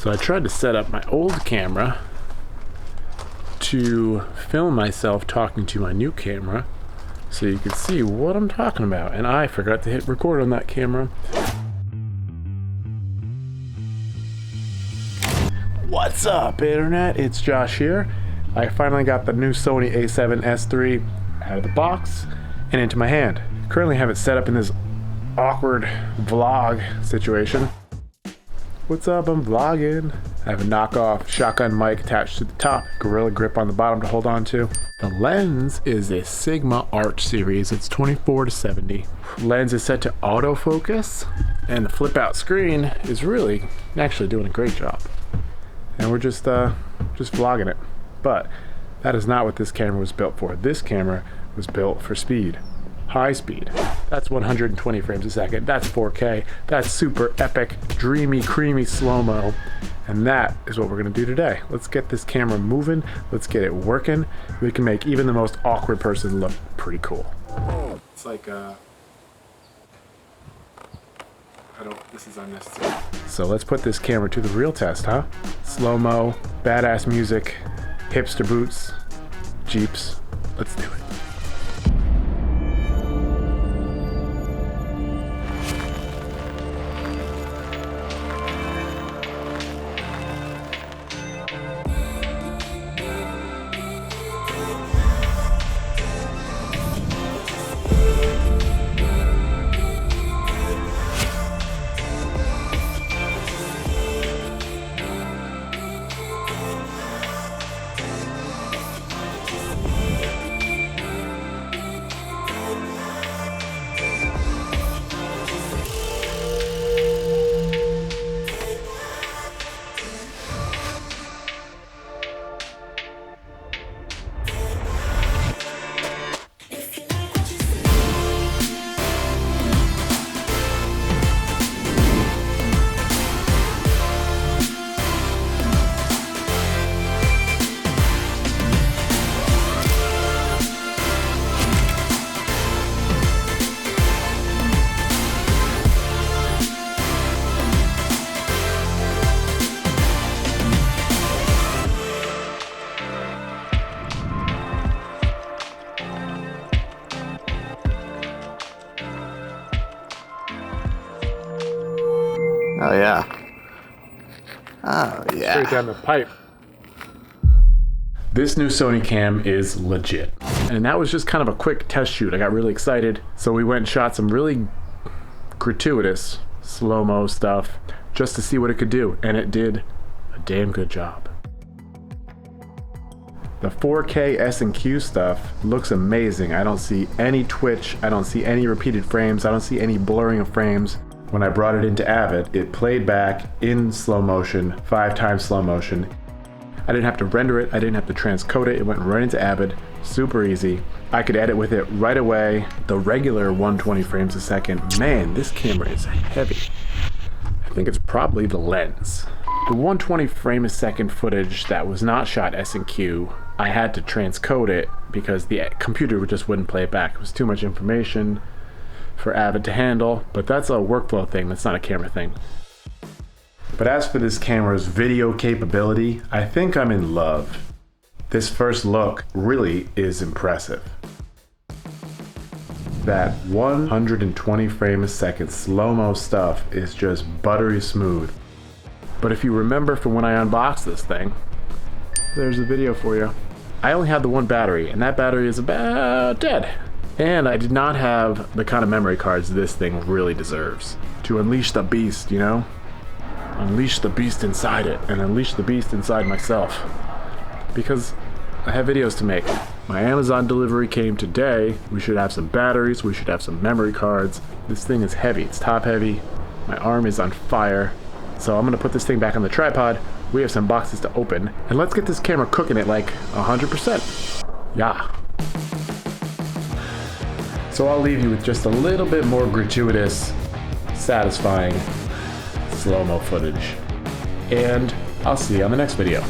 So I tried to set up my old camera to film myself talking to my new camera so you could see what I'm talking about. And I forgot to hit record on that camera. What's up, internet? It's Josh here. I finally got the new Sony a7sIII out of the box and into my hand. Currently have it set up in this awkward vlog situation. What's up? I'm vlogging. I have a knockoff shotgun mic attached to the top, Gorilla Grip on the bottom to hold on to. The lens is a Sigma Arch series. It's 24-70. Lens is set to autofocus, and the flip out screen is really actually doing a great job. And we're just vlogging it. But that is not what this camera was built for. This camera was built for speed. High speed. That's 120 frames a second. That's 4K. That's super epic, dreamy, creamy slow-mo. And that is what we're gonna do today. Let's get this camera moving. Let's get it working. We can make even the most awkward person look pretty cool. It's like, this is unnecessary. So let's put this camera to the real test, huh? Slow-mo, badass music, hipster boots, Jeeps. Let's do it. Oh yeah. Oh yeah. Straight down the pipe. This new Sony cam is legit. And that was just kind of a quick test shoot. I got really excited. So we went and shot some really gratuitous slow-mo stuff just to see what it could do. And it did a damn good job. The 4K S&Q stuff looks amazing. I don't see any twitch. I don't see any repeated frames. I don't see any blurring of frames. When I brought it into Avid, it played back in slow motion, 5 times slow motion. I didn't have to render it, I didn't have to transcode it, it went right into Avid, super easy. I could edit with it right away, the regular 120 frames a second. Man, this camera is heavy. I think it's probably the lens. The 120 frame a second footage that was not shot S&Q, I had to transcode it because the computer just wouldn't play it back. It was too much information for Avid to handle, but that's a workflow thing, that's not a camera thing. But as for this camera's video capability, I think I'm in love. This first look really is impressive. That 120 frame a second slow-mo stuff is just buttery smooth. But if you remember from when I unboxed this thing, there's a video for you. I only had the one battery, and that battery is about dead. And I did not have the kind of memory cards this thing really deserves. To unleash the beast, you know? Unleash the beast inside it, and unleash the beast inside myself. Because I have videos to make. My Amazon delivery came today. We should have some batteries, we should have some memory cards. This thing is heavy, it's top heavy. My arm is on fire. So I'm gonna put this thing back on the tripod. We have some boxes to open. And let's get this camera cooking at like 100%. Yeah. So I'll leave you with just a little bit more gratuitous, satisfying slow-mo footage. And I'll see you on the next video.